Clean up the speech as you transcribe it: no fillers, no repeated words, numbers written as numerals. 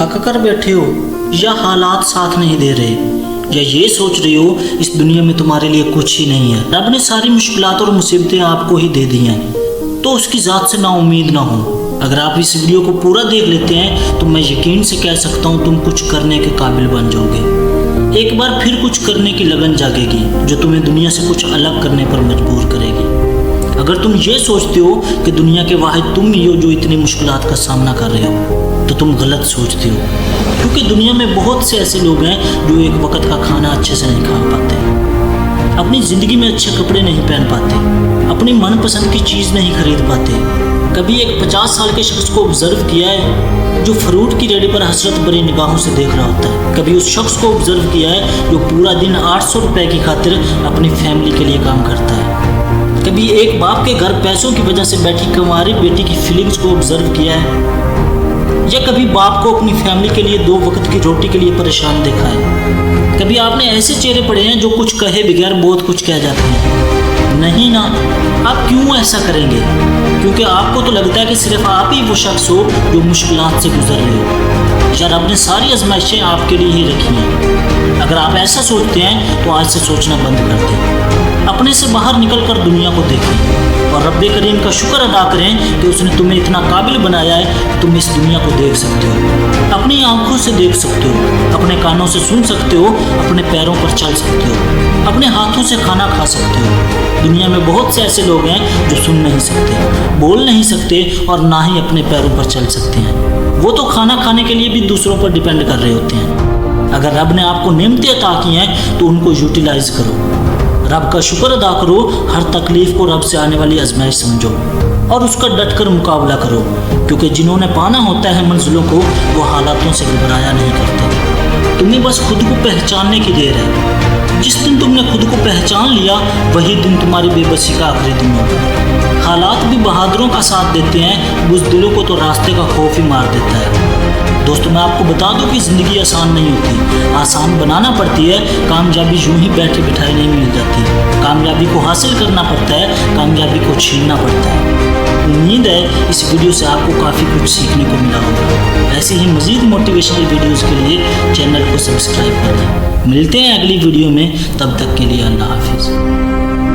थक कर बैठे हो, या हालात साथ नहीं दे रहे, या ये सोच रहे हो इस दुनिया में तुम्हारे लिए कुछ ही नहीं है, रब ने सारी मुश्किलात और मुसीबतें आपको ही दे दी हैं, तो उसकी ज़ात से नाउम्मीद ना हो। अगर आप इस वीडियो को पूरा देख लेते हैं तो मैं यकीन से कह सकता हूँ तुम कुछ करने के काबिल बन जाओगे। एक बार फिर कुछ करने की लगन जागेगी जो तुम्हें दुनिया से कुछ अलग करने पर मजबूर करेगी। अगर तुम ये सोचते हो कि दुनिया के वाहिद तुम ही हो जो इतनी मुश्किलात का सामना कर रहे हो तो तुम गलत सोचते हो, क्योंकि दुनिया में बहुत से ऐसे लोग हैं जो एक वक्त का खाना अच्छे से नहीं खा पाते, अपनी ज़िंदगी में अच्छे कपड़े नहीं पहन पाते, अपनी मनपसंद की चीज़ नहीं खरीद पाते। कभी एक 50 साल के शख्स को ऑब्जर्व किया है जो फ्रूट की रेडी पर हसरत भरी निगाहों से देख रहा होता है। कभी उस शख्स को ऑब्जर्व किया है जो पूरा दिन 800 रुपए की खातिर अपनी फैमिली के लिए काम करता है। कभी एक बाप के घर पैसों की वजह से बैठी कुंवारी बेटी की फीलिंग्स को ऑब्जर्व किया है, या कभी बाप को अपनी फैमिली के लिए 2 वक्त की रोटी के लिए परेशान देखा है। कभी आपने ऐसे चेहरे पड़े हैं जो कुछ कहे बगैर बहुत कुछ कह जाते हैं। नहीं ना, आप क्यों ऐसा करेंगे? क्योंकि आपको तो लगता है कि सिर्फ आप ही वो शख्स हो जो मुश्किलात से गुजर रहे हो, या रब ने सारी आजमाइशें आपके लिए ही रखी हैं। अगर आप ऐसा सोचते हैं तो आज से सोचना बंद कर दें, अपने से बाहर निकल कर दुनिया को देखें और रब्बे करीम का शुक्र अदा करें कि उसने तुम्हें इतना काबिल बनाया है कि तुम इस दुनिया को देख सकते हो, अपनी आंखों से देख सकते हो, अपने कानों से सुन सकते हो, अपने पैरों पर चल सकते हो, अपने हाथों से खाना खा सकते हो। दुनिया में बहुत से ऐसे लोग हैं जो सुन नहीं सकते, बोल नहीं सकते और ना ही अपने पैरों पर चल सकते हैं। वो तो खाना खाने के लिए भी दूसरों पर डिपेंड कर रहे होते हैं। अगर रब ने आपको नेमतें अता की हैं तो उनको यूटिलाइज करो, रब का शुक्र अदा करो, हर तकलीफ को रब से आने वाली आजमाइश समझो और उसका डट कर मुकाबला करो, क्योंकि जिन्होंने पाना होता है मंजिलों को वो हालातों से घबराया नहीं करते। तुम्हें बस खुद को पहचानने की देर है। जिस दिन तुमने खुद को पहचान लिया वही दिन तुम्हारी बेबसी का आखिरी दिन होगा। हालात भी बहादुरों का साथ देते हैं, बुज़दिलों को तो रास्ते का खौफ ही मार देता है। दोस्तों, मैं आपको बता दूं कि ज़िंदगी आसान नहीं होती, आसान बनाना पड़ती है। कामयाबी यूं ही बैठे बिठाई नहीं मिल जाती, कामयाबी को हासिल करना पड़ता है, कामयाबी को छीनना पड़ता है। उम्मीद है इस वीडियो से आपको काफ़ी कुछ सीखने को मिला होगा। ऐसे ही मज़ीद मोटिवेशनल वीडियोज़ के लिए चैनल को सब्सक्राइब करें। मिलते हैं अगली वीडियो में, तब तक के लिए अल्लाह हाफिज़।